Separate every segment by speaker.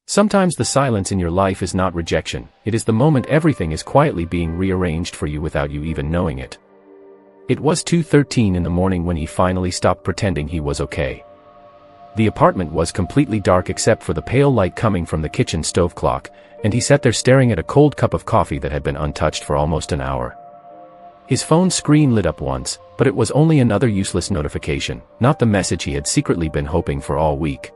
Speaker 1: Sometimes the silence in your life is not rejection, it is the moment everything is quietly being rearranged for you without you even knowing it. It was 2:13 in the morning when he finally stopped pretending he was okay. The apartment was completely dark except for the pale light coming from the kitchen stove clock, and he sat there staring at a cold cup of coffee that had been untouched for almost an hour. His phone screen lit up once, but it was only another useless notification, not the message he had secretly been hoping for all week.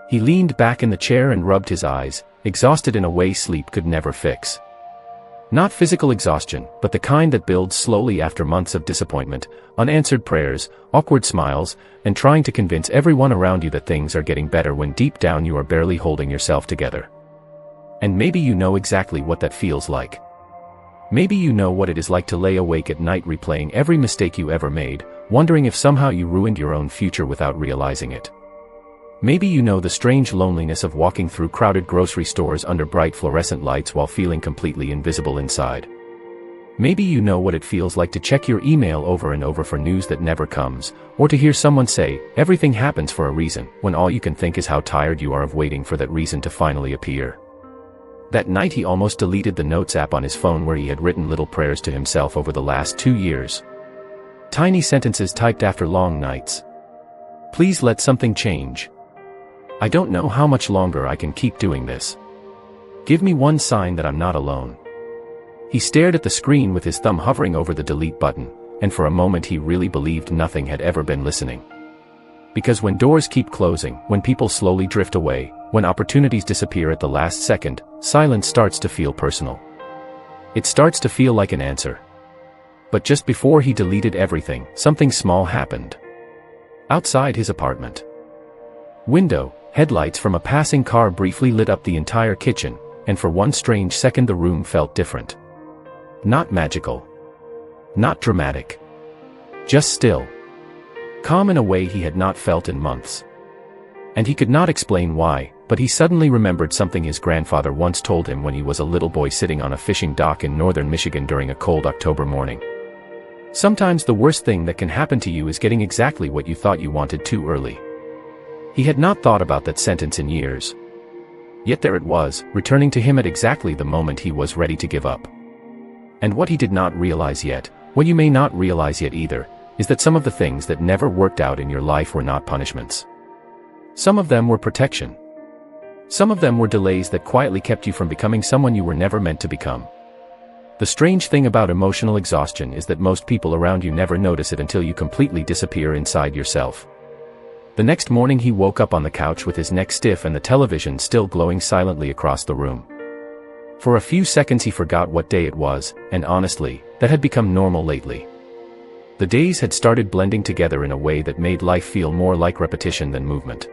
Speaker 1: He leaned back in the chair and rubbed his eyes, exhausted in a way sleep could never fix. Not physical exhaustion, but the kind that builds slowly after months of disappointment, unanswered prayers, awkward smiles, and trying to convince everyone around you that things are getting better when deep down you are barely holding yourself together. And maybe you know exactly what that feels like. Maybe you know what it is like to lay awake at night replaying every mistake you ever made, wondering if somehow you ruined your own future without realizing it. Maybe you know the strange loneliness of walking through crowded grocery stores under bright fluorescent lights while feeling completely invisible inside. Maybe you know what it feels like to check your email over and over for news that never comes, or to hear someone say, "Everything happens for a reason," when all you can think is how tired you are of waiting for that reason to finally appear. That night he almost deleted the Notes app on his phone where he had written little prayers to himself over the last 2 years. Tiny sentences typed after long nights. Please let something change. I don't know how much longer I can keep doing this. Give me one sign that I'm not alone. He stared at the screen with his thumb hovering over the delete button, and for a moment he really believed nothing had ever been listening. Because when doors keep closing, when people slowly drift away, when opportunities disappear at the last second, silence starts to feel personal. It starts to feel like an answer. But just before he deleted everything, something small happened. Outside his apartment window, headlights from a passing car briefly lit up the entire kitchen, and for one strange second the room felt different. Not magical. Not dramatic. Just still. Calm in a way he had not felt in months. And he could not explain why, but he suddenly remembered something his grandfather once told him when he was a little boy sitting on a fishing dock in northern Michigan during a cold October morning. Sometimes the worst thing that can happen to you is getting exactly what you thought you wanted too early. He had not thought about that sentence in years. Yet there it was, returning to him at exactly the moment he was ready to give up. And what he did not realize yet, what you may not realize yet either, is that some of the things that never worked out in your life were not punishments. Some of them were protection. Some of them were delays that quietly kept you from becoming someone you were never meant to become. The strange thing about emotional exhaustion is that most people around you never notice it until you completely disappear inside yourself. The next morning he woke up on the couch with his neck stiff and the television still glowing silently across the room. For a few seconds he forgot what day it was, and honestly, that had become normal lately. The days had started blending together in a way that made life feel more like repetition than movement.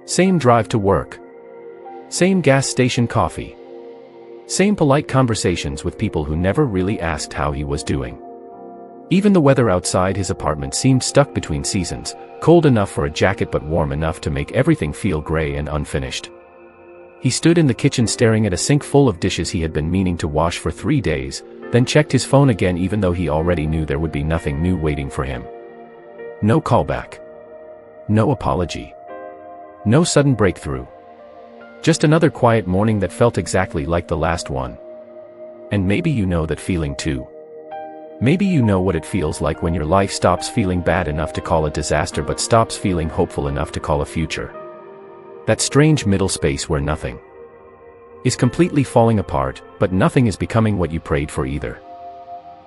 Speaker 1: Same drive to work. Same gas station coffee. Same polite conversations with people who never really asked how he was doing. Even the weather outside his apartment seemed stuck between seasons, cold enough for a jacket but warm enough to make everything feel gray and unfinished. He stood in the kitchen staring at a sink full of dishes he had been meaning to wash for 3 days, then checked his phone again even though he already knew there would be nothing new waiting for him. No callback. No apology. No sudden breakthrough. Just another quiet morning that felt exactly like the last one. And maybe you know that feeling too. Maybe you know what it feels like when your life stops feeling bad enough to call a disaster but stops feeling hopeful enough to call a future. That strange middle space where nothing is completely falling apart, but nothing is becoming what you prayed for either.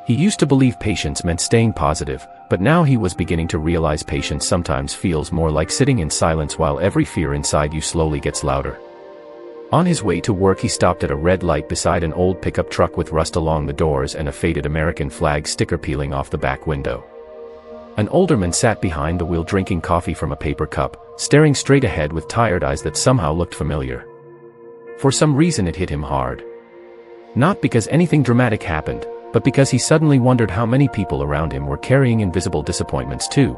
Speaker 1: He used to believe patience meant staying positive, but now he was beginning to realize patience sometimes feels more like sitting in silence while every fear inside you slowly gets louder. On his way to work he stopped at a red light beside an old pickup truck with rust along the doors and a faded American flag sticker peeling off the back window. An older man sat behind the wheel drinking coffee from a paper cup, staring straight ahead with tired eyes that somehow looked familiar. For some reason it hit him hard. Not because anything dramatic happened, but because he suddenly wondered how many people around him were carrying invisible disappointments too.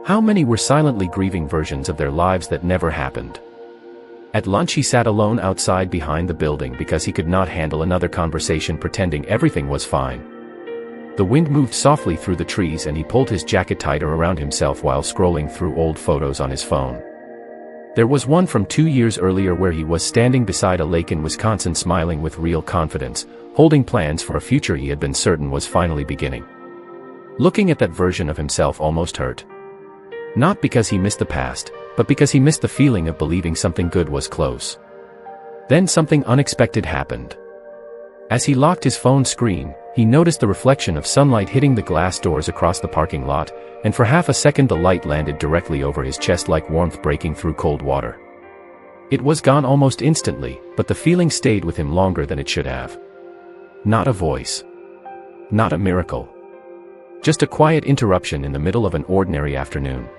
Speaker 1: How many were silently grieving versions of their lives that never happened. At lunch he sat alone outside behind the building because he could not handle another conversation pretending everything was fine. The wind moved softly through the trees and he pulled his jacket tighter around himself while scrolling through old photos on his phone. There was one from 2 years earlier where he was standing beside a lake in Wisconsin smiling with real confidence, holding plans for a future he had been certain was finally beginning. Looking at that version of himself almost hurt. Not because he missed the past, but because he missed the feeling of believing something good was close. Then something unexpected happened. As he locked his phone screen, he noticed the reflection of sunlight hitting the glass doors across the parking lot, and for half a second the light landed directly over his chest like warmth breaking through cold water. It was gone almost instantly, but the feeling stayed with him longer than it should have. Not a voice. Not a miracle. Just a quiet interruption in the middle of an ordinary afternoon.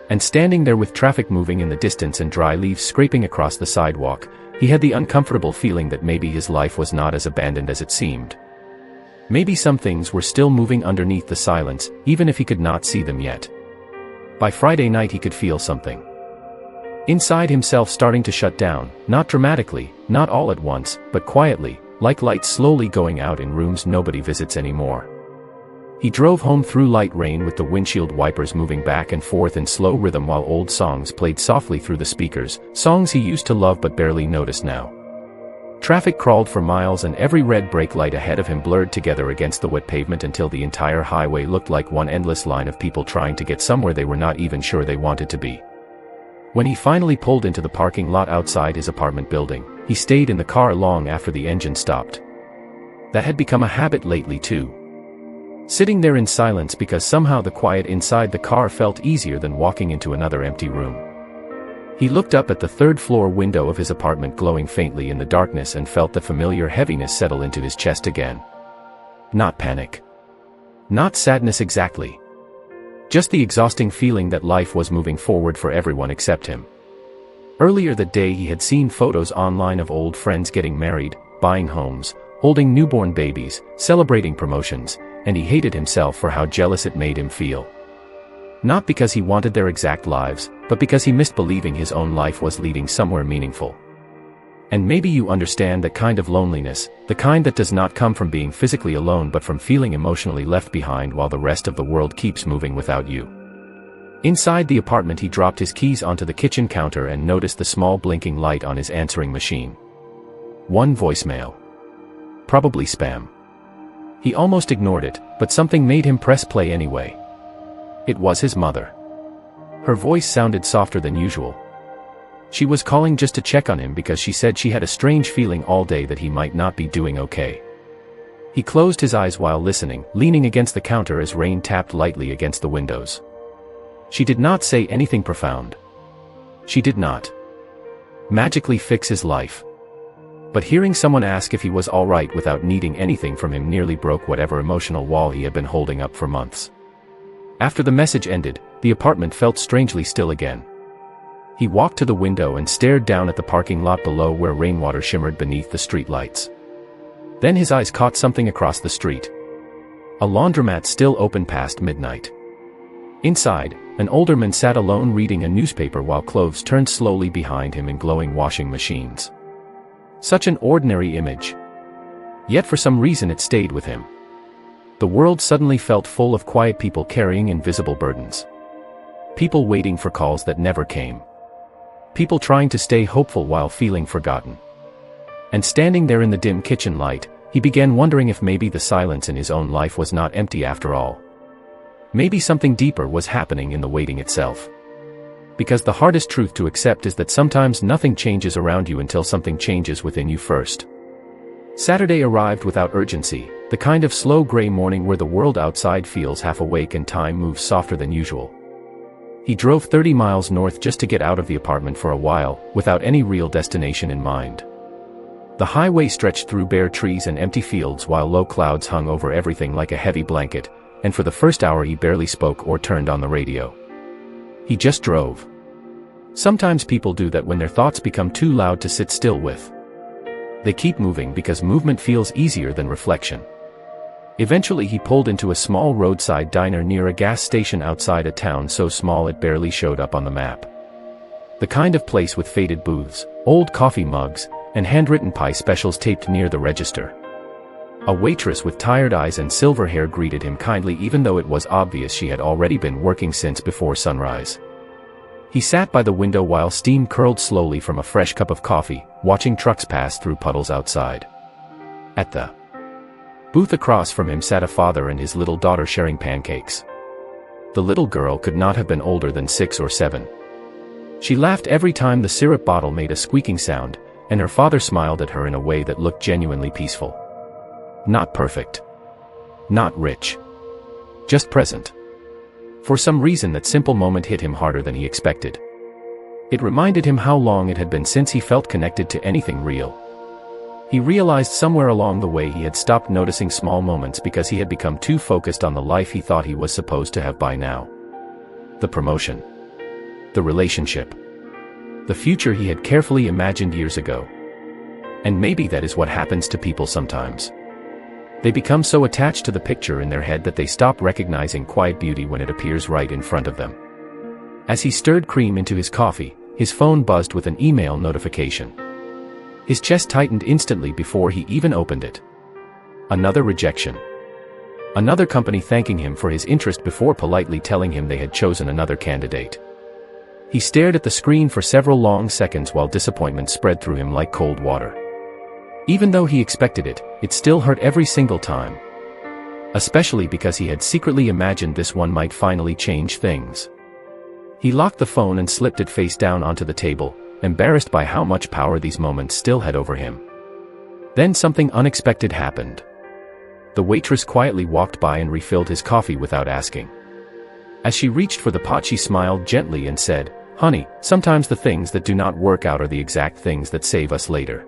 Speaker 1: And standing there with traffic moving in the distance and dry leaves scraping across the sidewalk, he had the uncomfortable feeling that maybe his life was not as abandoned as it seemed. Maybe some things were still moving underneath the silence, even if he could not see them yet. By Friday night he could feel something inside himself starting to shut down, not dramatically, not all at once, but quietly, like lights slowly going out in rooms nobody visits anymore. He drove home through light rain with the windshield wipers moving back and forth in slow rhythm while old songs played softly through the speakers, songs he used to love but barely noticed now. Traffic crawled for miles and every red brake light ahead of him blurred together against the wet pavement until the entire highway looked like one endless line of people trying to get somewhere they were not even sure they wanted to be. When he finally pulled into the parking lot outside his apartment building, he stayed in the car long after the engine stopped. That had become a habit lately too. Sitting there in silence because somehow the quiet inside the car felt easier than walking into another empty room. He looked up at the third-floor window of his apartment glowing faintly in the darkness and felt the familiar heaviness settle into his chest again. Not panic. Not sadness exactly. Just the exhausting feeling that life was moving forward for everyone except him. Earlier that day he had seen photos online of old friends getting married, buying homes, holding newborn babies, celebrating promotions, and he hated himself for how jealous it made him feel. Not because he wanted their exact lives, but because he missed believing his own life was leading somewhere meaningful. And maybe you understand that kind of loneliness, the kind that does not come from being physically alone but from feeling emotionally left behind while the rest of the world keeps moving without you. Inside the apartment he dropped his keys onto the kitchen counter and noticed the small blinking light on his answering machine. One voicemail. Probably spam. He almost ignored it, but something made him press play anyway. It was his mother. Her voice sounded softer than usual. She was calling just to check on him because she said she had a strange feeling all day that he might not be doing okay. He closed his eyes while listening, leaning against the counter as rain tapped lightly against the windows. She did not say anything profound. She did not magically fix his life. But hearing someone ask if he was all right without needing anything from him nearly broke whatever emotional wall he had been holding up for months. After the message ended, the apartment felt strangely still again. He walked to the window and stared down at the parking lot below where rainwater shimmered beneath the street lights. Then his eyes caught something across the street. A laundromat still open past midnight. Inside, an older man sat alone reading a newspaper while clothes turned slowly behind him in glowing washing machines. Such an ordinary image. Yet for some reason it stayed with him. The world suddenly felt full of quiet people carrying invisible burdens. People waiting for calls that never came. People trying to stay hopeful while feeling forgotten. And standing there in the dim kitchen light, he began wondering if maybe the silence in his own life was not empty after all. Maybe something deeper was happening in the waiting itself. Because the hardest truth to accept is that sometimes nothing changes around you until something changes within you first. Saturday arrived without urgency, the kind of slow gray morning where the world outside feels half awake and time moves softer than usual. He drove 30 miles north just to get out of the apartment for a while, without any real destination in mind. The highway stretched through bare trees and empty fields while low clouds hung over everything like a heavy blanket, and for the first hour he barely spoke or turned on the radio. He just drove. Sometimes people do that when their thoughts become too loud to sit still with. They keep moving because movement feels easier than reflection. Eventually he pulled into a small roadside diner near a gas station outside a town so small it barely showed up on the map. The kind of place with faded booths, old coffee mugs, and handwritten pie specials taped near the register. A waitress with tired eyes and silver hair greeted him kindly even though it was obvious she had already been working since before sunrise. He sat by the window while steam curled slowly from a fresh cup of coffee, watching trucks pass through puddles outside. At the booth across from him sat a father and his little daughter sharing pancakes. The little girl could not have been older than 6 or 7. She laughed every time the syrup bottle made a squeaking sound, and her father smiled at her in a way that looked genuinely peaceful. Not perfect. Not rich. Just present. For some reason that simple moment hit him harder than he expected. It reminded him how long it had been since he felt connected to anything real. He realized somewhere along the way he had stopped noticing small moments because he had become too focused on the life he thought he was supposed to have by now. The promotion. The relationship. The future he had carefully imagined years ago. And maybe that is what happens to people sometimes. They become so attached to the picture in their head that they stop recognizing quiet beauty when it appears right in front of them. As he stirred cream into his coffee, his phone buzzed with an email notification. His chest tightened instantly before he even opened it. Another rejection. Another company thanking him for his interest before politely telling him they had chosen another candidate. He stared at the screen for several long seconds while disappointment spread through him like cold water. Even though he expected it, it still hurt every single time. Especially because he had secretly imagined this one might finally change things. He locked the phone and slipped it face down onto the table, embarrassed by how much power these moments still had over him. Then something unexpected happened. The waitress quietly walked by and refilled his coffee without asking. As she reached for the pot, she smiled gently and said, "Honey, sometimes the things that do not work out are the exact things that save us later."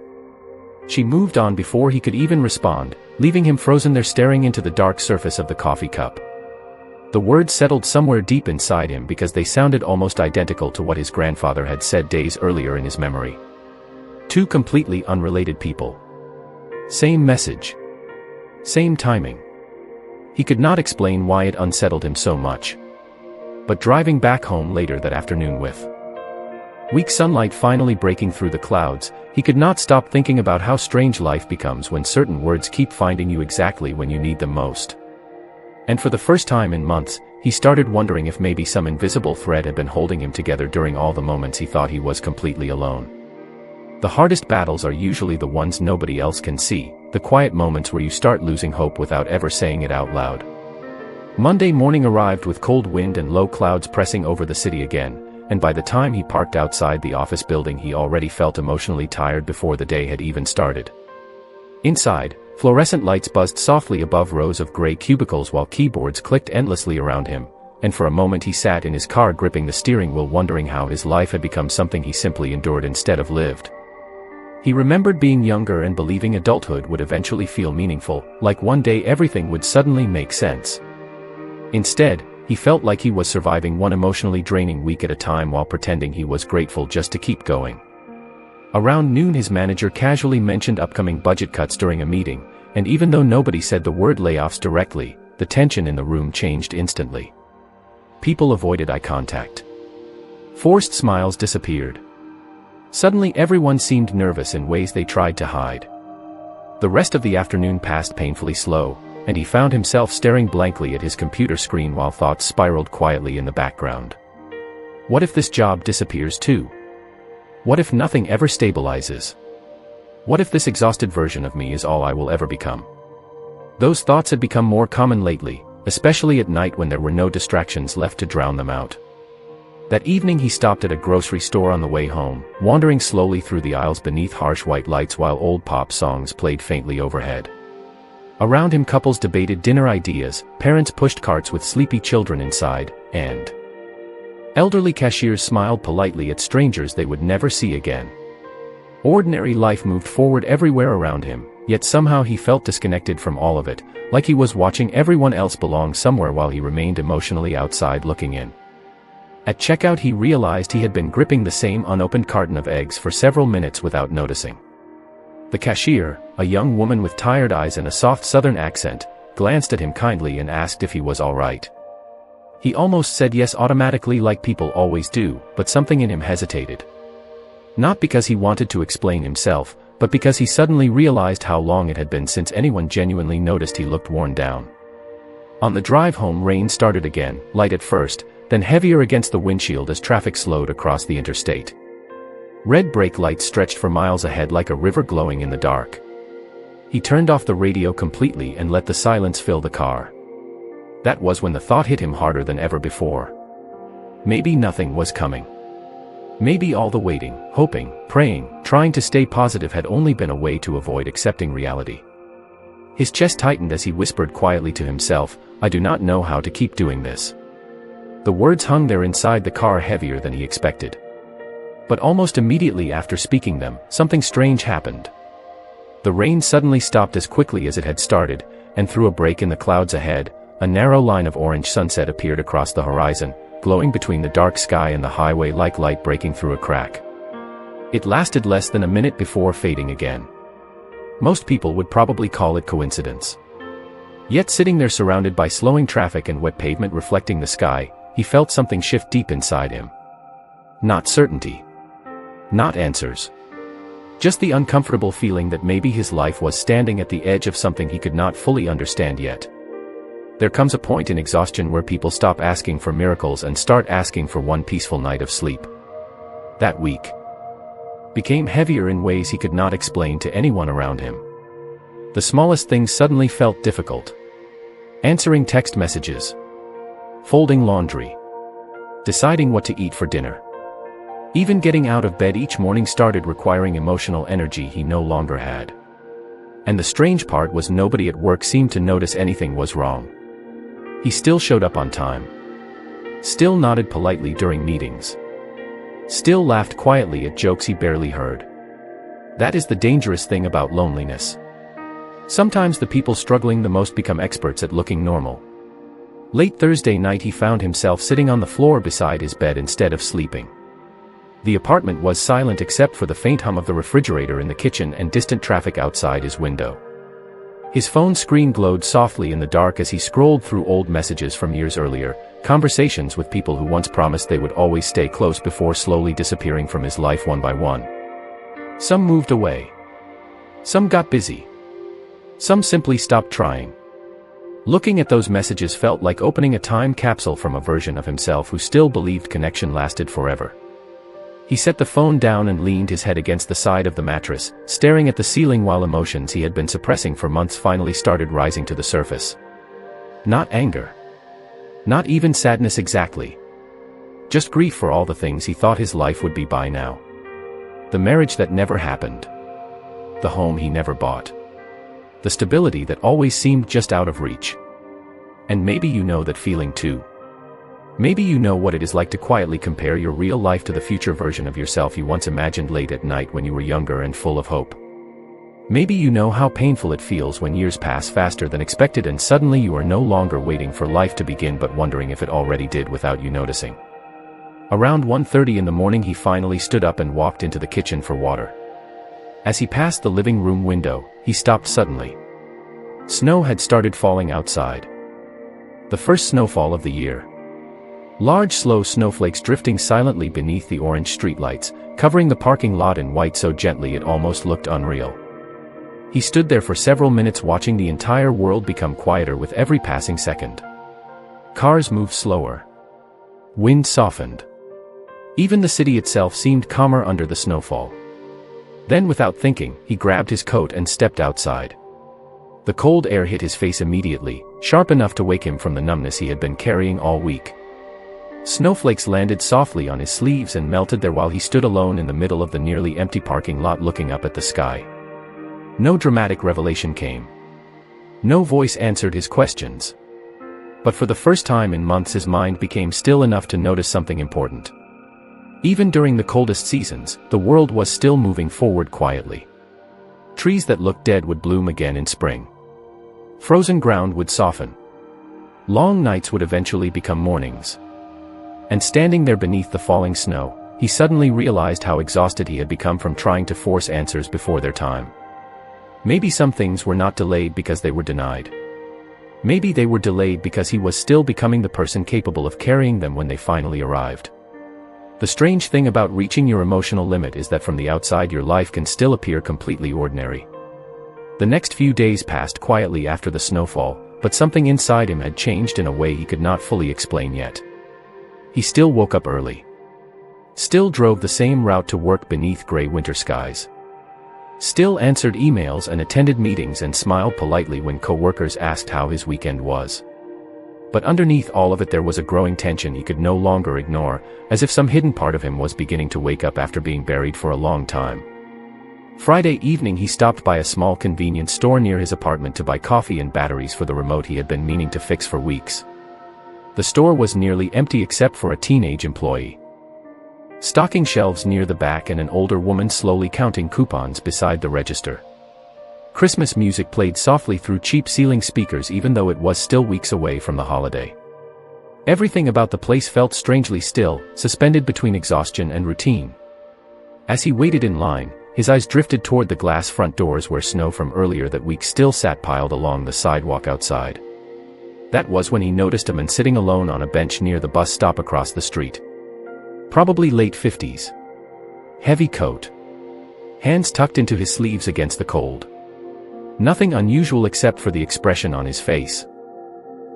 Speaker 1: She moved on before he could even respond, leaving him frozen there staring into the dark surface of the coffee cup. The words settled somewhere deep inside him because they sounded almost identical to what his grandfather had said days earlier in his memory. Two completely unrelated people. Same message. Same timing. He could not explain why it unsettled him so much. But driving back home later that afternoon with weak sunlight finally breaking through the clouds, he could not stop thinking about how strange life becomes when certain words keep finding you exactly when you need them most. And for the first time in months, he started wondering if maybe some invisible thread had been holding him together during all the moments he thought he was completely alone. The hardest battles are usually the ones nobody else can see, the quiet moments where you start losing hope without ever saying it out loud. Monday morning arrived with cold wind and low clouds pressing over the city again, and by the time he parked outside the office building he already felt emotionally tired before the day had even started. Inside, fluorescent lights buzzed softly above rows of gray cubicles while keyboards clicked endlessly around him, and for a moment he sat in his car gripping the steering wheel wondering how his life had become something he simply endured instead of lived. He remembered being younger and believing adulthood would eventually feel meaningful, like one day everything would suddenly make sense. Instead, he felt like he was surviving one emotionally draining week at a time while pretending he was grateful just to keep going. Around noon his manager casually mentioned upcoming budget cuts during a meeting, and even though nobody said the word layoffs directly, the tension in the room changed instantly. People avoided eye contact. Forced smiles disappeared. Suddenly everyone seemed nervous in ways they tried to hide. The rest of the afternoon passed painfully slow, and he found himself staring blankly at his computer screen while thoughts spiraled quietly in the background. What if this job disappears too? What if nothing ever stabilizes? What if this exhausted version of me is all I will ever become? Those thoughts had become more common lately, especially at night when there were no distractions left to drown them out. That evening he stopped at a grocery store on the way home, wandering slowly through the aisles beneath harsh white lights while old pop songs played faintly overhead. Around him couples debated dinner ideas, parents pushed carts with sleepy children inside, and elderly cashiers smiled politely at strangers they would never see again. Ordinary life moved forward everywhere around him, yet somehow he felt disconnected from all of it, like he was watching everyone else belong somewhere while he remained emotionally outside looking in. At checkout he realized he had been gripping the same unopened carton of eggs for several minutes without noticing. The cashier, a young woman with tired eyes and a soft southern accent, glanced at him kindly and asked if he was all right. He almost said yes automatically like people always do, but something in him hesitated. Not because he wanted to explain himself, but because he suddenly realized how long it had been since anyone genuinely noticed he looked worn down. On the drive home rain started again, light at first, then heavier against the windshield as traffic slowed across the interstate. Red brake lights stretched for miles ahead like a river glowing in the dark. He turned off the radio completely and let the silence fill the car. That was when the thought hit him harder than ever before. Maybe nothing was coming. Maybe all the waiting, hoping, praying, trying to stay positive had only been a way to avoid accepting reality. His chest tightened as he whispered quietly to himself, "I do not know how to keep doing this." The words hung there inside the car heavier than he expected. But almost immediately after speaking them, something strange happened. The rain suddenly stopped as quickly as it had started, and through a break in the clouds ahead, a narrow line of orange sunset appeared across the horizon, glowing between the dark sky and the highway like light breaking through a crack. It lasted less than a minute before fading again. Most people would probably call it coincidence. Yet sitting there surrounded by slowing traffic and wet pavement reflecting the sky, he felt something shift deep inside him. Not certainty. Not answers. Just the uncomfortable feeling that maybe his life was standing at the edge of something he could not fully understand yet. There comes a point in exhaustion where people stop asking for miracles and start asking for one peaceful night of sleep. That week became heavier in ways he could not explain to anyone around him. The smallest things suddenly felt difficult. Answering text messages. Folding laundry. Deciding what to eat for dinner. Even getting out of bed each morning started requiring emotional energy he no longer had. And the strange part was nobody at work seemed to notice anything was wrong. He still showed up on time. Still nodded politely during meetings. Still laughed quietly at jokes he barely heard. That is the dangerous thing about loneliness. Sometimes the people struggling the most become experts at looking normal. Late Thursday night he found himself sitting on the floor beside his bed instead of sleeping. The apartment was silent except for the faint hum of the refrigerator in the kitchen and distant traffic outside his window. His phone screen glowed softly in the dark as he scrolled through old messages from years earlier, conversations with people who once promised they would always stay close before slowly disappearing from his life one by one. Some moved away. Some got busy. Some simply stopped trying. Looking at those messages felt like opening a time capsule from a version of himself who still believed connection lasted forever. He set the phone down and leaned his head against the side of the mattress, staring at the ceiling while emotions he had been suppressing for months finally started rising to the surface. Not anger. Not even sadness exactly. Just grief for all the things he thought his life would be by now. The marriage that never happened. The home he never bought. The stability that always seemed just out of reach. And maybe you know that feeling too. Maybe you know what it is like to quietly compare your real life to the future version of yourself you once imagined late at night when you were younger and full of hope. Maybe you know how painful it feels when years pass faster than expected and suddenly you are no longer waiting for life to begin but wondering if it already did without you noticing. Around 1:30 in the morning he finally stood up and walked into the kitchen for water. As he passed the living room window, he stopped suddenly. Snow had started falling outside. The first snowfall of the year. Large slow snowflakes drifting silently beneath the orange streetlights, covering the parking lot in white so gently it almost looked unreal. He stood there for several minutes watching the entire world become quieter with every passing second. Cars moved slower. Wind softened. Even the city itself seemed calmer under the snowfall. Then without thinking, he grabbed his coat and stepped outside. The cold air hit his face immediately, sharp enough to wake him from the numbness he had been carrying all week. Snowflakes landed softly on his sleeves and melted there while he stood alone in the middle of the nearly empty parking lot looking up at the sky. No dramatic revelation came. No voice answered his questions. But for the first time in months his mind became still enough to notice something important. Even during the coldest seasons, the world was still moving forward quietly. Trees that looked dead would bloom again in spring. Frozen ground would soften. Long nights would eventually become mornings. And standing there beneath the falling snow, he suddenly realized how exhausted he had become from trying to force answers before their time. Maybe some things were not delayed because they were denied. Maybe they were delayed because he was still becoming the person capable of carrying them when they finally arrived. The strange thing about reaching your emotional limit is that from the outside your life can still appear completely ordinary. The next few days passed quietly after the snowfall, but something inside him had changed in a way he could not fully explain yet. He still woke up early. Still drove the same route to work beneath gray winter skies. Still answered emails and attended meetings and smiled politely when coworkers asked how his weekend was. But underneath all of it there was a growing tension he could no longer ignore, as if some hidden part of him was beginning to wake up after being buried for a long time. Friday evening he stopped by a small convenience store near his apartment to buy coffee and batteries for the remote he had been meaning to fix for weeks. The store was nearly empty except for a teenage employee. Stocking shelves near the back and an older woman slowly counting coupons beside the register. Christmas music played softly through cheap ceiling speakers even though it was still weeks away from the holiday. Everything about the place felt strangely still, suspended between exhaustion and routine. As he waited in line, his eyes drifted toward the glass front doors where snow from earlier that week still sat piled along the sidewalk outside. That was when he noticed a man sitting alone on a bench near the bus stop across the street. Probably late 50s. Heavy coat. Hands tucked into his sleeves against the cold. Nothing unusual except for the expression on his face.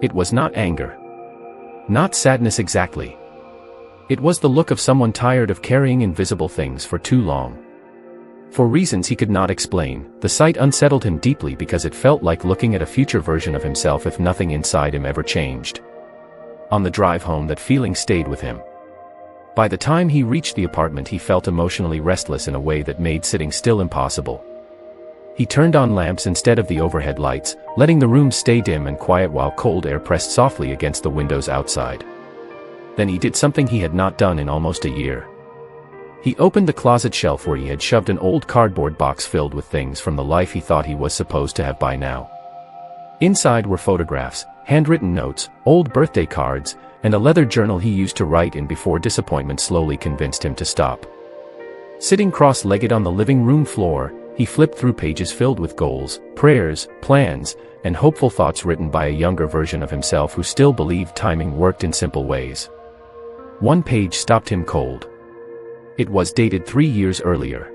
Speaker 1: It was not anger. Not sadness exactly. It was the look of someone tired of carrying invisible things for too long. For reasons he could not explain, the sight unsettled him deeply because it felt like looking at a future version of himself if nothing inside him ever changed. On the drive home that feeling stayed with him. By the time he reached the apartment he felt emotionally restless in a way that made sitting still impossible. He turned on lamps instead of the overhead lights, letting the room stay dim and quiet while cold air pressed softly against the windows outside. Then he did something he had not done in almost a year. He opened the closet shelf where he had shoved an old cardboard box filled with things from the life he thought he was supposed to have by now. Inside were photographs, handwritten notes, old birthday cards, and a leather journal he used to write in before disappointment slowly convinced him to stop. Sitting cross-legged on the living room floor, he flipped through pages filled with goals, prayers, plans, and hopeful thoughts written by a younger version of himself who still believed timing worked in simple ways. One page stopped him cold. It was dated 3 years earlier.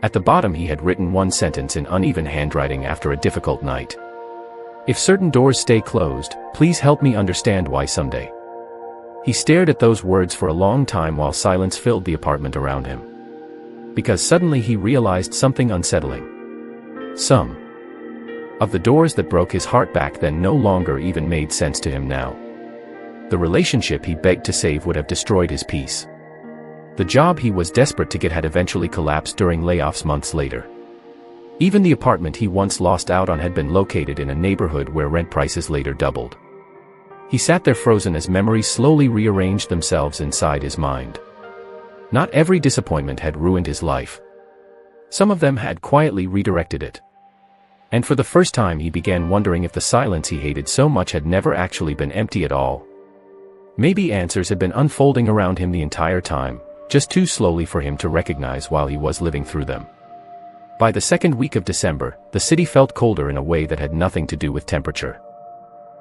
Speaker 1: At the bottom he had written one sentence in uneven handwriting after a difficult night. If certain doors stay closed, please help me understand why someday. He stared at those words for a long time while silence filled the apartment around him. Because suddenly he realized something unsettling. Some of the doors that broke his heart back then no longer even made sense to him now. The relationship he begged to save would have destroyed his peace. The job he was desperate to get had eventually collapsed during layoffs months later. Even the apartment he once lost out on had been located in a neighborhood where rent prices later doubled. He sat there frozen as memories slowly rearranged themselves inside his mind. Not every disappointment had ruined his life. Some of them had quietly redirected it. And for the first time he began wondering if the silence he hated so much had never actually been empty at all. Maybe answers had been unfolding around him the entire time, just too slowly for him to recognize while he was living through them. By the second week of December, the city felt colder in a way that had nothing to do with temperature.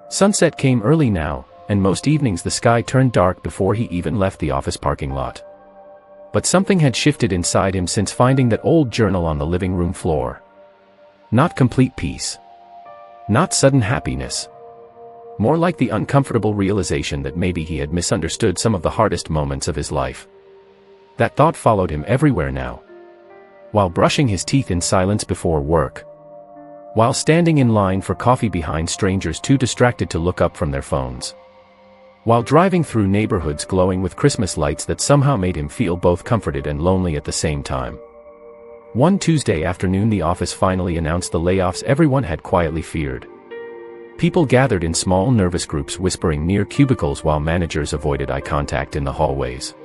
Speaker 1: Sunset came early now, and most evenings the sky turned dark before he even left the office parking lot. But something had shifted inside him since finding that old journal on the living room floor. Not complete peace. Not sudden happiness. More like the uncomfortable realization that maybe he had misunderstood some of the hardest moments of his life. That thought followed him everywhere now. While brushing his teeth in silence before work. While standing in line for coffee behind strangers too distracted to look up from their phones. While driving through neighborhoods glowing with Christmas lights that somehow made him feel both comforted and lonely at the same time. One Tuesday afternoon the office finally announced the layoffs everyone had quietly feared. People gathered in small nervous groups whispering near cubicles while managers avoided eye contact in the hallways.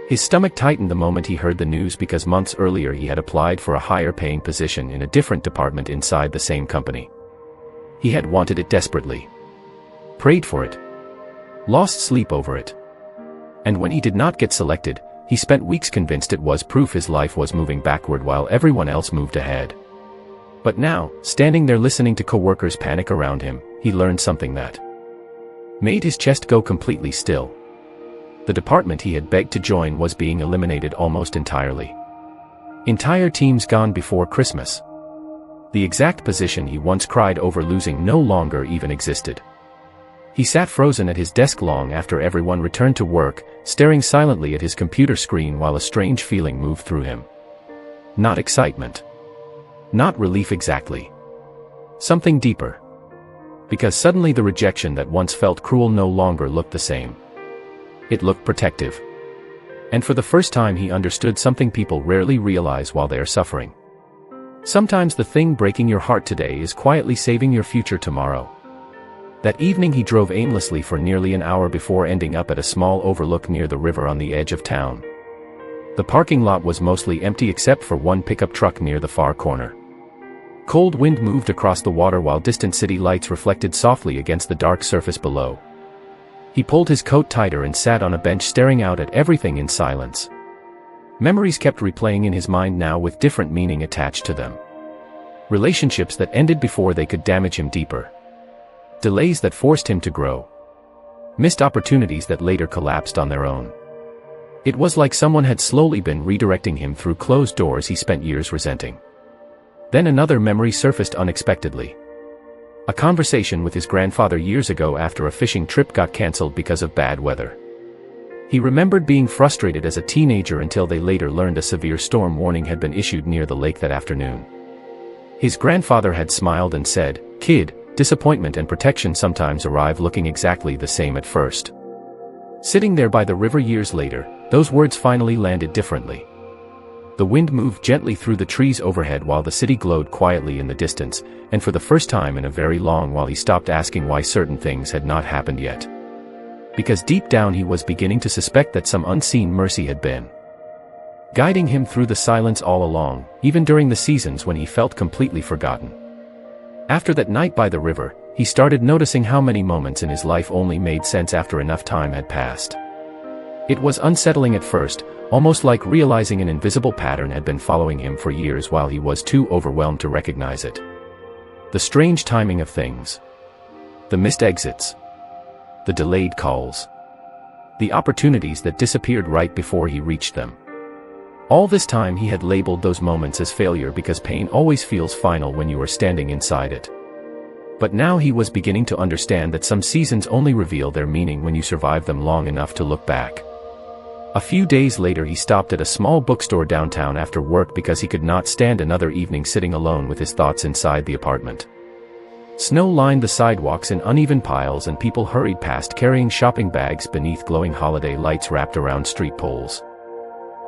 Speaker 1: His stomach tightened the moment he heard the news because months earlier he had applied for a higher-paying position in a different department inside the same company. He had wanted it desperately. Prayed for it. Lost sleep over it. And when he did not get selected, he spent weeks convinced it was proof his life was moving backward while everyone else moved ahead. But now, standing there listening to coworkers panic around him, he learned something that made his chest go completely still. The department he had begged to join was being eliminated almost entirely. Entire teams gone before Christmas. The exact position he once cried over losing no longer even existed. He sat frozen at his desk long after everyone returned to work, staring silently at his computer screen while a strange feeling moved through him. Not excitement. Not relief exactly. Something deeper. Because suddenly the rejection that once felt cruel no longer looked the same. It looked protective. And for the first time he understood something people rarely realize while they are suffering. Sometimes the thing breaking your heart today is quietly saving your future tomorrow. That evening he drove aimlessly for nearly an hour before ending up at a small overlook near the river on the edge of town. The parking lot was mostly empty except for one pickup truck near the far corner. Cold wind moved across the water while distant city lights reflected softly against the dark surface below. He pulled his coat tighter and sat on a bench staring out at everything in silence. Memories kept replaying in his mind now with different meaning attached to them. Relationships that ended before they could damage him deeper. Delays that forced him to grow. Missed opportunities that later collapsed on their own. It was like someone had slowly been redirecting him through closed doors he spent years resenting. Then another memory surfaced unexpectedly. A conversation with his grandfather years ago after a fishing trip got cancelled because of bad weather. He remembered being frustrated as a teenager until they later learned a severe storm warning had been issued near the lake that afternoon. His grandfather had smiled and said, "Kid, disappointment and protection sometimes arrive looking exactly the same at first." Sitting there by the river years later, those words finally landed differently. The wind moved gently through the trees overhead while the city glowed quietly in the distance, and for the first time in a very long while he stopped asking why certain things had not happened yet. Because deep down he was beginning to suspect that some unseen mercy had been guiding him through the silence all along, even during the seasons when he felt completely forgotten. After that night by the river, he started noticing how many moments in his life only made sense after enough time had passed. It was unsettling at first, almost like realizing an invisible pattern had been following him for years while he was too overwhelmed to recognize it. The strange timing of things. The missed exits. The delayed calls. The opportunities that disappeared right before he reached them. All this time he had labeled those moments as failure because pain always feels final when you are standing inside it. But now he was beginning to understand that some seasons only reveal their meaning when you survive them long enough to look back. A few days later he stopped at a small bookstore downtown after work because he could not stand another evening sitting alone with his thoughts inside the apartment. Snow lined the sidewalks in uneven piles and people hurried past carrying shopping bags beneath glowing holiday lights wrapped around street poles.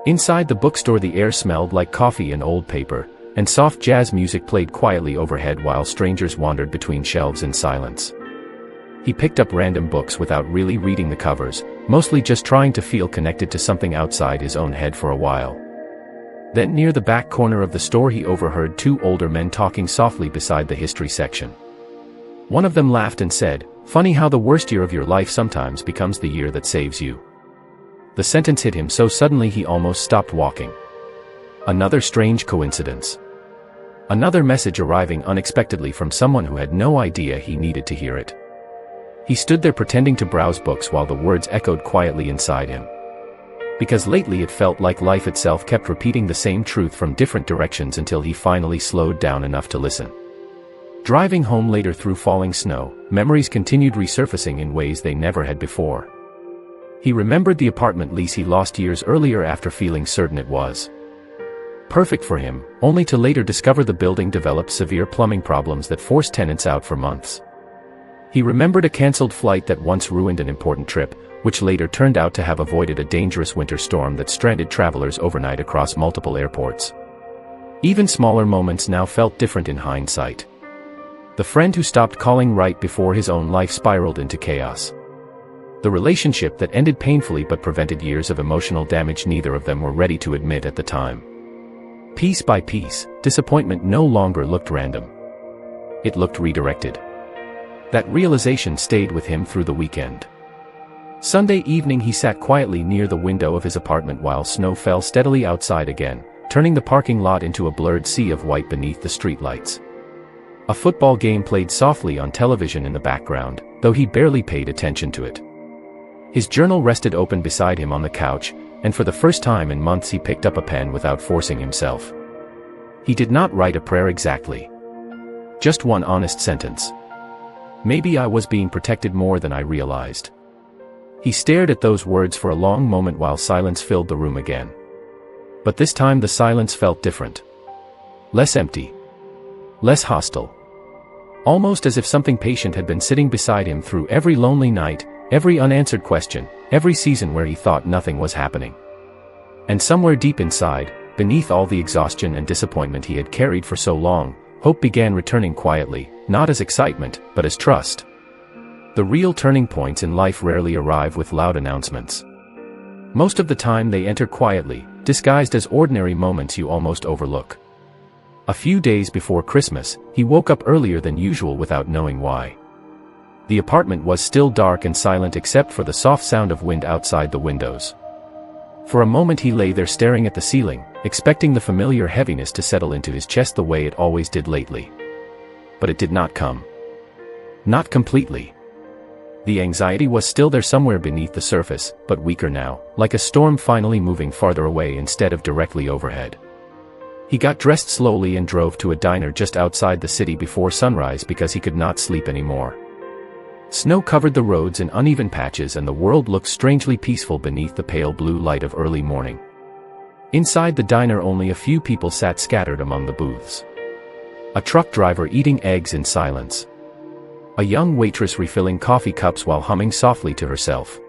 Speaker 1: Inside the bookstore the air smelled like coffee and old paper, and soft jazz music played quietly overhead while strangers wandered between shelves in silence. He picked up random books without really reading the covers, mostly just trying to feel connected to something outside his own head for a while. Then near the back corner of the store he overheard two older men talking softly beside the history section. One of them laughed and said, "Funny how the worst year of your life sometimes becomes the year that saves you." The sentence hit him so suddenly he almost stopped walking. Another strange coincidence. Another message arriving unexpectedly from someone who had no idea he needed to hear it. He stood there pretending to browse books while the words echoed quietly inside him. Because lately it felt like life itself kept repeating the same truth from different directions until he finally slowed down enough to listen. Driving home later through falling snow, memories continued resurfacing in ways they never had before. He remembered the apartment lease he lost years earlier after feeling certain it was perfect for him, only to later discover the building developed severe plumbing problems that forced tenants out for months. He remembered a cancelled flight that once ruined an important trip, which later turned out to have avoided a dangerous winter storm that stranded travelers overnight across multiple airports. Even smaller moments now felt different in hindsight. The friend who stopped calling right before his own life spiraled into chaos. The relationship that ended painfully but prevented years of emotional damage neither of them were ready to admit at the time. Piece by piece, disappointment no longer looked random. It looked redirected. That realization stayed with him through the weekend. Sunday evening he sat quietly near the window of his apartment while snow fell steadily outside again, turning the parking lot into a blurred sea of white beneath the streetlights. A football game played softly on television in the background, though he barely paid attention to it. His journal rested open beside him on the couch, and for the first time in months he picked up a pen without forcing himself. He did not write a prayer exactly. Just one honest sentence. Maybe I was being protected more than I realized. He stared at those words for a long moment while silence filled the room again. But this time the silence felt different. Less empty. Less hostile. Almost as if something patient had been sitting beside him through every lonely night, every unanswered question, every season where he thought nothing was happening. And somewhere deep inside, beneath all the exhaustion and disappointment he had carried for so long, hope began returning quietly, not as excitement, but as trust. The real turning points in life rarely arrive with loud announcements. Most of the time they enter quietly, disguised as ordinary moments you almost overlook. A few days before Christmas, he woke up earlier than usual without knowing why. The apartment was still dark and silent except for the soft sound of wind outside the windows. For a moment he lay there staring at the ceiling, expecting the familiar heaviness to settle into his chest the way it always did lately. But it did not come. Not completely. The anxiety was still there somewhere beneath the surface, but weaker now, like a storm finally moving farther away instead of directly overhead. He got dressed slowly and drove to a diner just outside the city before sunrise because he could not sleep anymore. Snow covered the roads in uneven patches and the world looked strangely peaceful beneath the pale blue light of early morning. Inside the diner only a few people sat scattered among the booths. A truck driver eating eggs in silence. A young waitress refilling coffee cups while humming softly to herself.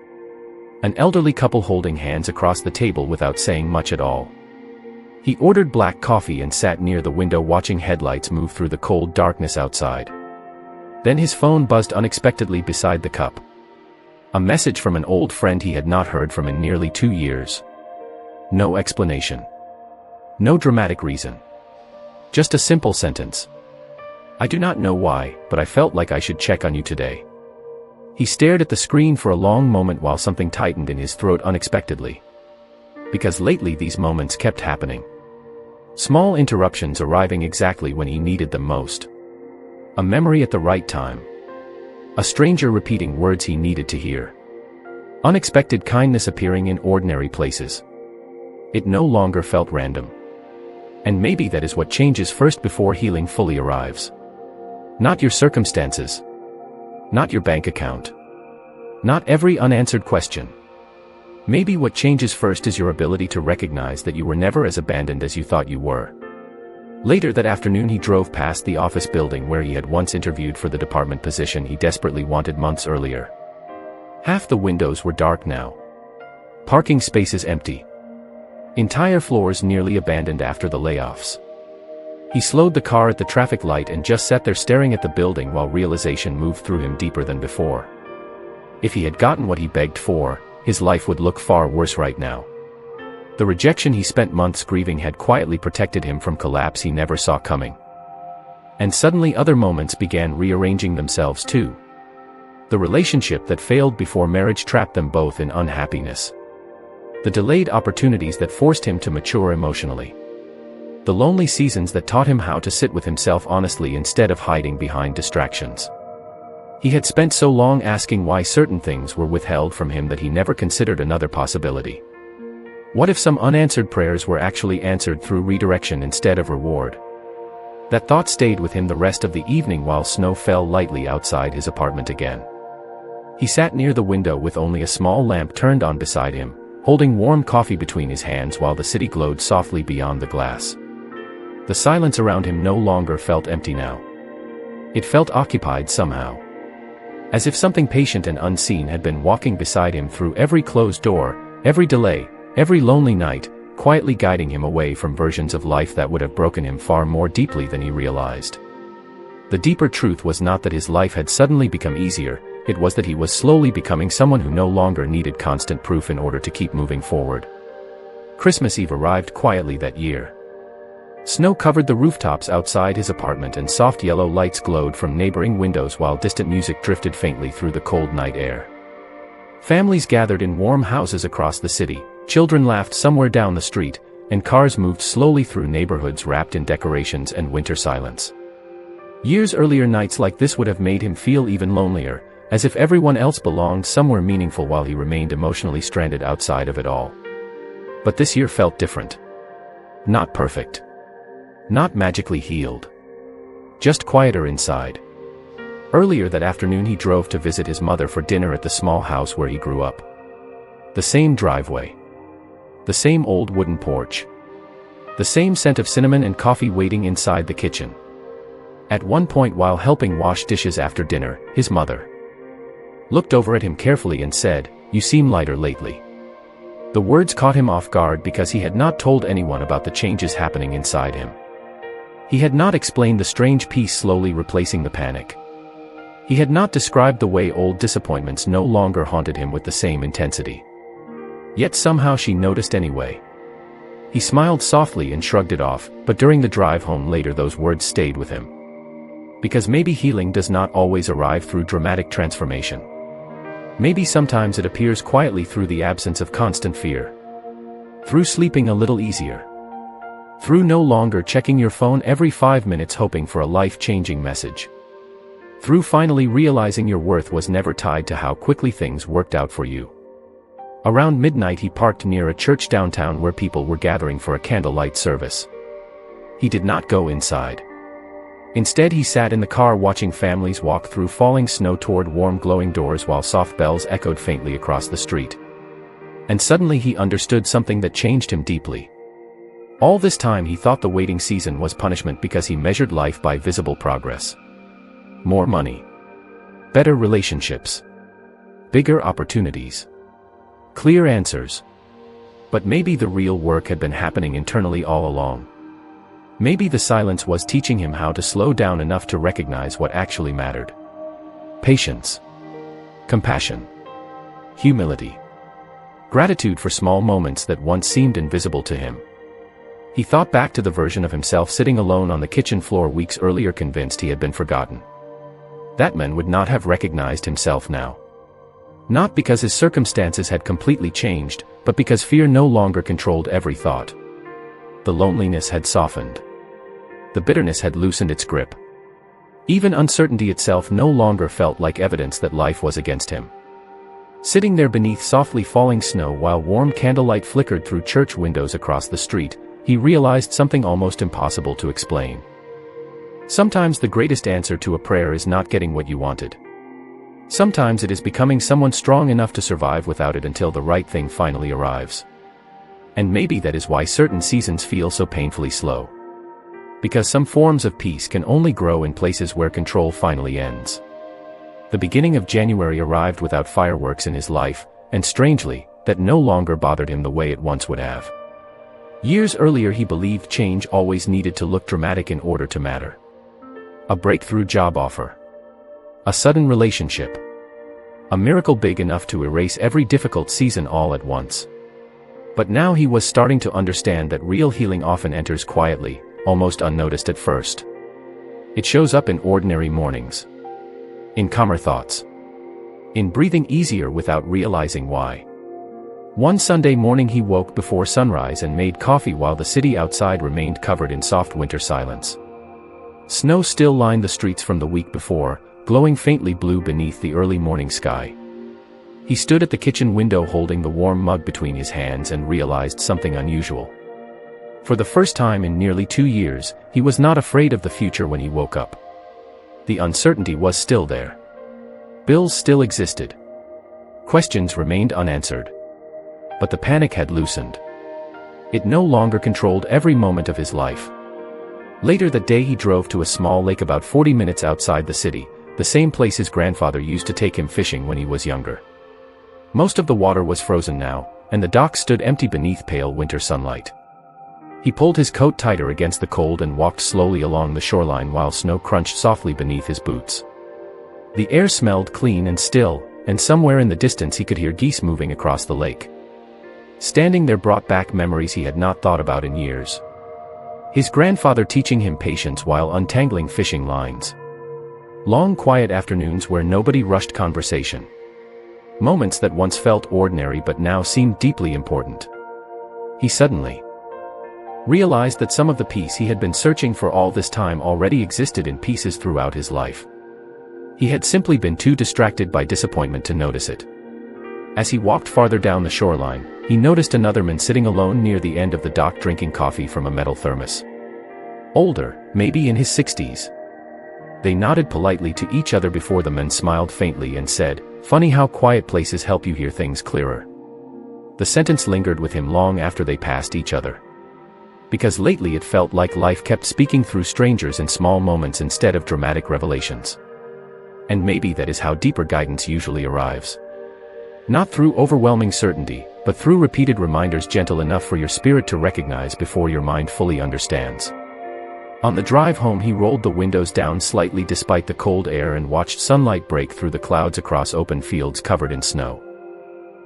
Speaker 1: An elderly couple holding hands across the table without saying much at all. He ordered black coffee and sat near the window watching headlights move through the cold darkness outside. Then his phone buzzed unexpectedly beside the cup. A message from an old friend he had not heard from in nearly 2 years. No explanation. No dramatic reason. Just a simple sentence. I do not know why, but I felt like I should check on you today. He stared at the screen for a long moment while something tightened in his throat unexpectedly. Because lately these moments kept happening. Small interruptions arriving exactly when he needed them most. A memory at the right time. A stranger repeating words he needed to hear. Unexpected kindness appearing in ordinary places. It no longer felt random. And maybe that is what changes first before healing fully arrives. Not your circumstances. Not your bank account. Not every unanswered question. Maybe what changes first is your ability to recognize that you were never as abandoned as you thought you were. Later that afternoon he drove past the office building where he had once interviewed for the department position he desperately wanted months earlier. Half the windows were dark now. Parking spaces empty. Entire floors nearly abandoned after the layoffs. He slowed the car at the traffic light and just sat there staring at the building while realization moved through him deeper than before. If he had gotten what he begged for, his life would look far worse right now. The rejection he spent months grieving had quietly protected him from collapse he never saw coming. And suddenly other moments began rearranging themselves too. The relationship that failed before marriage trapped them both in unhappiness. The delayed opportunities that forced him to mature emotionally. The lonely seasons that taught him how to sit with himself honestly instead of hiding behind distractions. He had spent so long asking why certain things were withheld from him that he never considered another possibility. What if some unanswered prayers were actually answered through redirection instead of reward? That thought stayed with him the rest of the evening while snow fell lightly outside his apartment again. He sat near the window with only a small lamp turned on beside him, holding warm coffee between his hands while the city glowed softly beyond the glass. The silence around him no longer felt empty now. It felt occupied somehow. As if something patient and unseen had been walking beside him through every closed door, every delay, every lonely night, quietly guiding him away from versions of life that would have broken him far more deeply than he realized. The deeper truth was not that his life had suddenly become easier, it was that he was slowly becoming someone who no longer needed constant proof in order to keep moving forward. Christmas Eve arrived quietly that year. Snow covered the rooftops outside his apartment and soft yellow lights glowed from neighboring windows while distant music drifted faintly through the cold night air. Families gathered in warm houses across the city, children laughed somewhere down the street, and cars moved slowly through neighborhoods wrapped in decorations and winter silence. Years earlier nights like this would have made him feel even lonelier, as if everyone else belonged somewhere meaningful while he remained emotionally stranded outside of it all. But this year felt different. Not perfect. Not magically healed. Just quieter inside. Earlier that afternoon he drove to visit his mother for dinner at the small house where he grew up. The same driveway. The same old wooden porch. The same scent of cinnamon and coffee waiting inside the kitchen. At one point while helping wash dishes after dinner, his mother looked over at him carefully and said, "You seem lighter lately." The words caught him off guard because he had not told anyone about the changes happening inside him. He had not explained the strange peace slowly replacing the panic. He had not described the way old disappointments no longer haunted him with the same intensity. Yet somehow she noticed anyway. He smiled softly and shrugged it off, but during the drive home later those words stayed with him. Because maybe healing does not always arrive through dramatic transformation. Maybe sometimes it appears quietly through the absence of constant fear. Through sleeping a little easier. Through no longer checking your phone every 5 minutes hoping for a life-changing message. Through finally realizing your worth was never tied to how quickly things worked out for you. Around midnight he parked near a church downtown where people were gathering for a candlelight service. He did not go inside. Instead he sat in the car watching families walk through falling snow toward warm glowing doors while soft bells echoed faintly across the street. And suddenly he understood something that changed him deeply. All this time he thought the waiting season was punishment because he measured life by visible progress. More money. Better relationships. Bigger opportunities. Clear answers. But maybe the real work had been happening internally all along. Maybe the silence was teaching him how to slow down enough to recognize what actually mattered. Patience. Compassion. Humility. Gratitude for small moments that once seemed invisible to him. He thought back to the version of himself sitting alone on the kitchen floor weeks earlier convinced he had been forgotten. That man would not have recognized himself now. Not because his circumstances had completely changed, but because fear no longer controlled every thought. The loneliness had softened. The bitterness had loosened its grip. Even uncertainty itself no longer felt like evidence that life was against him. Sitting there beneath softly falling snow while warm candlelight flickered through church windows across the street, he realized something almost impossible to explain. Sometimes the greatest answer to a prayer is not getting what you wanted. Sometimes it is becoming someone strong enough to survive without it until the right thing finally arrives. And maybe that is why certain seasons feel so painfully slow. Because some forms of peace can only grow in places where control finally ends. The beginning of January arrived without fireworks in his life, and strangely, that no longer bothered him the way it once would have. Years earlier he believed change always needed to look dramatic in order to matter. A breakthrough job offer. A sudden relationship. A miracle big enough to erase every difficult season all at once. But now he was starting to understand that real healing often enters quietly, almost unnoticed at first. It shows up in ordinary mornings. In calmer thoughts. In breathing easier without realizing why. One Sunday morning he woke before sunrise and made coffee while the city outside remained covered in soft winter silence. Snow still lined the streets from the week before, glowing faintly blue beneath the early morning sky. He stood at the kitchen window holding the warm mug between his hands and realized something unusual. For the first time in nearly 2 years, he was not afraid of the future when he woke up. The uncertainty was still there. Bills still existed. Questions remained unanswered. But the panic had loosened. It no longer controlled every moment of his life. Later that day he drove to a small lake about 40 minutes outside the city, the same place his grandfather used to take him fishing when he was younger. Most of the water was frozen now, and the dock stood empty beneath pale winter sunlight. He pulled his coat tighter against the cold and walked slowly along the shoreline while snow crunched softly beneath his boots. The air smelled clean and still, and somewhere in the distance he could hear geese moving across the lake. Standing there brought back memories he had not thought about in years. His grandfather teaching him patience while untangling fishing lines. Long quiet afternoons where nobody rushed conversation. Moments that once felt ordinary but now seemed deeply important. He suddenly realized that some of the peace he had been searching for all this time already existed in pieces throughout his life. He had simply been too distracted by disappointment to notice it. As he walked farther down the shoreline, he noticed another man sitting alone near the end of the dock drinking coffee from a metal thermos. Older, maybe in his 60s. They nodded politely to each other before the men smiled faintly and said, "Funny how quiet places help you hear things clearer." The sentence lingered with him long after they passed each other. Because lately it felt like life kept speaking through strangers in small moments instead of dramatic revelations. And maybe that is how deeper guidance usually arrives. Not through overwhelming certainty, but through repeated reminders gentle enough for your spirit to recognize before your mind fully understands. On the drive home he rolled the windows down slightly despite the cold air and watched sunlight break through the clouds across open fields covered in snow.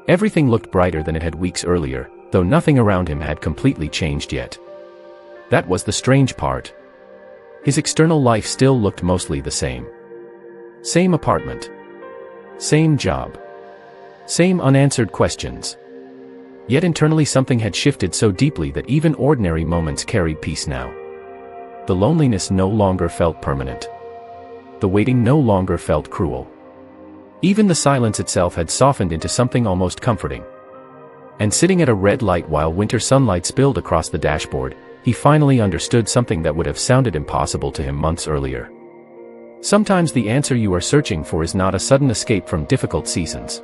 Speaker 1: Everything looked brighter than it had weeks earlier, though nothing around him had completely changed yet. That was the strange part. His external life still looked mostly the same. Same apartment. Same job. Same unanswered questions. Yet internally something had shifted so deeply that even ordinary moments carried peace now. The loneliness no longer felt permanent. The waiting no longer felt cruel. Even the silence itself had softened into something almost comforting. And sitting at a red light while winter sunlight spilled across the dashboard, he finally understood something that would have sounded impossible to him months earlier. Sometimes the answer you are searching for is not a sudden escape from difficult seasons.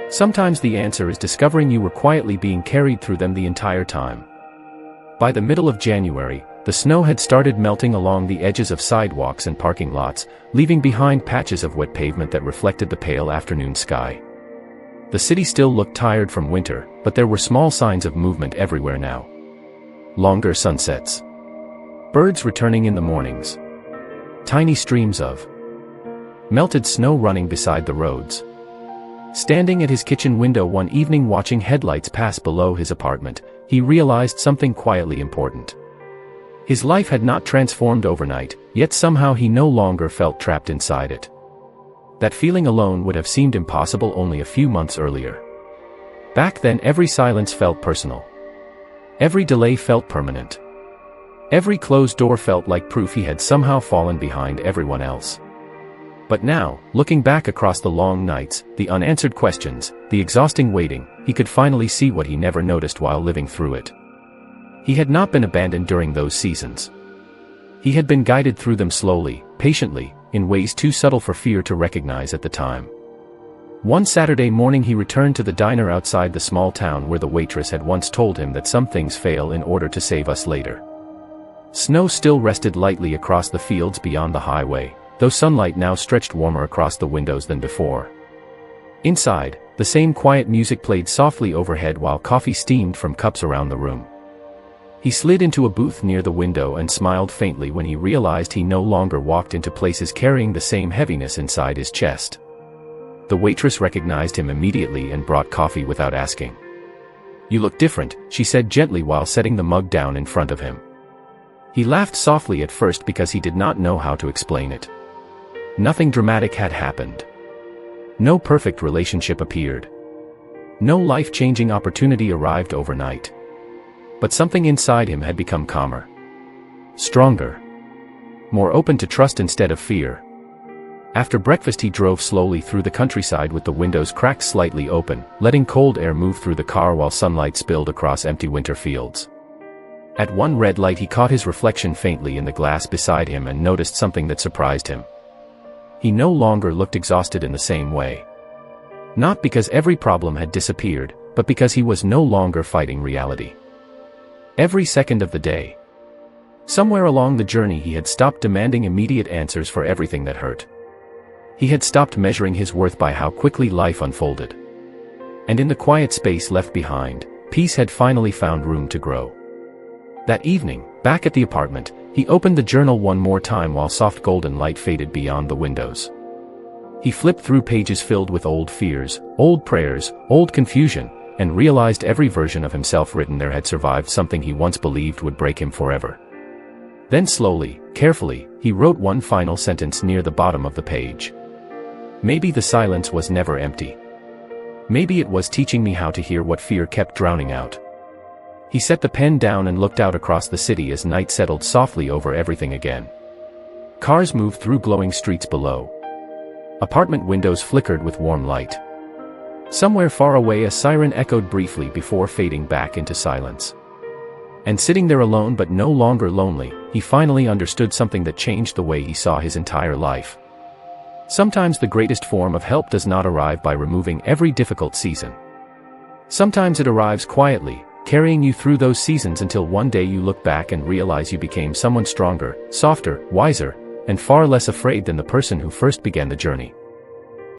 Speaker 1: Sometimes the answer is discovering you were quietly being carried through them the entire time. By the middle of January, the snow had started melting along the edges of sidewalks and parking lots, leaving behind patches of wet pavement that reflected the pale afternoon sky. The city still looked tired from winter, but there were small signs of movement everywhere now. Longer sunsets. Birds returning in the mornings. Tiny streams of melted snow running beside the roads. Standing at his kitchen window one evening watching headlights pass below his apartment, he realized something quietly important. His life had not transformed overnight, yet somehow he no longer felt trapped inside it. That feeling alone would have seemed impossible only a few months earlier. Back then every silence felt personal. Every delay felt permanent. Every closed door felt like proof he had somehow fallen behind everyone else. But now, looking back across the long nights, the unanswered questions, the exhausting waiting, he could finally see what he never noticed while living through it. He had not been abandoned during those seasons. He had been guided through them slowly, patiently, in ways too subtle for fear to recognize at the time. One Saturday morning he returned to the diner outside the small town where the waitress had once told him that some things fail in order to save us later. Snow still rested lightly across the fields beyond the highway, though sunlight now stretched warmer across the windows than before. Inside, the same quiet music played softly overhead while coffee steamed from cups around the room. He slid into a booth near the window and smiled faintly when he realized he no longer walked into places carrying the same heaviness inside his chest. The waitress recognized him immediately and brought coffee without asking. "You look different," she said gently while setting the mug down in front of him. He laughed softly at first because he did not know how to explain it. Nothing dramatic had happened. No perfect relationship appeared. No life-changing opportunity arrived overnight. But something inside him had become calmer. Stronger. More open to trust instead of fear. After breakfast he drove slowly through the countryside with the windows cracked slightly open, letting cold air move through the car while sunlight spilled across empty winter fields. At one red light he caught his reflection faintly in the glass beside him and noticed something that surprised him. He no longer looked exhausted in the same way. Not because every problem had disappeared, but because he was no longer fighting reality. Every second of the day. Somewhere along the journey he had stopped demanding immediate answers for everything that hurt. He had stopped measuring his worth by how quickly life unfolded. And in the quiet space left behind, peace had finally found room to grow. That evening, back at the apartment, he opened the journal one more time while soft golden light faded beyond the windows. He flipped through pages filled with old fears, old prayers, old confusion, and realized every version of himself written there had survived something he once believed would break him forever. Then slowly, carefully, he wrote one final sentence near the bottom of the page. Maybe the silence was never empty. Maybe it was teaching me how to hear what fear kept drowning out. He set the pen down and looked out across the city as night settled softly over everything again. Cars moved through glowing streets below. Apartment windows flickered with warm light. Somewhere far away a siren echoed briefly before fading back into silence. And sitting there alone but no longer lonely, he finally understood something that changed the way he saw his entire life. Sometimes the greatest form of help does not arrive by removing every difficult season. Sometimes it arrives quietly, carrying you through those seasons until one day you look back and realize you became someone stronger, softer, wiser, and far less afraid than the person who first began the journey.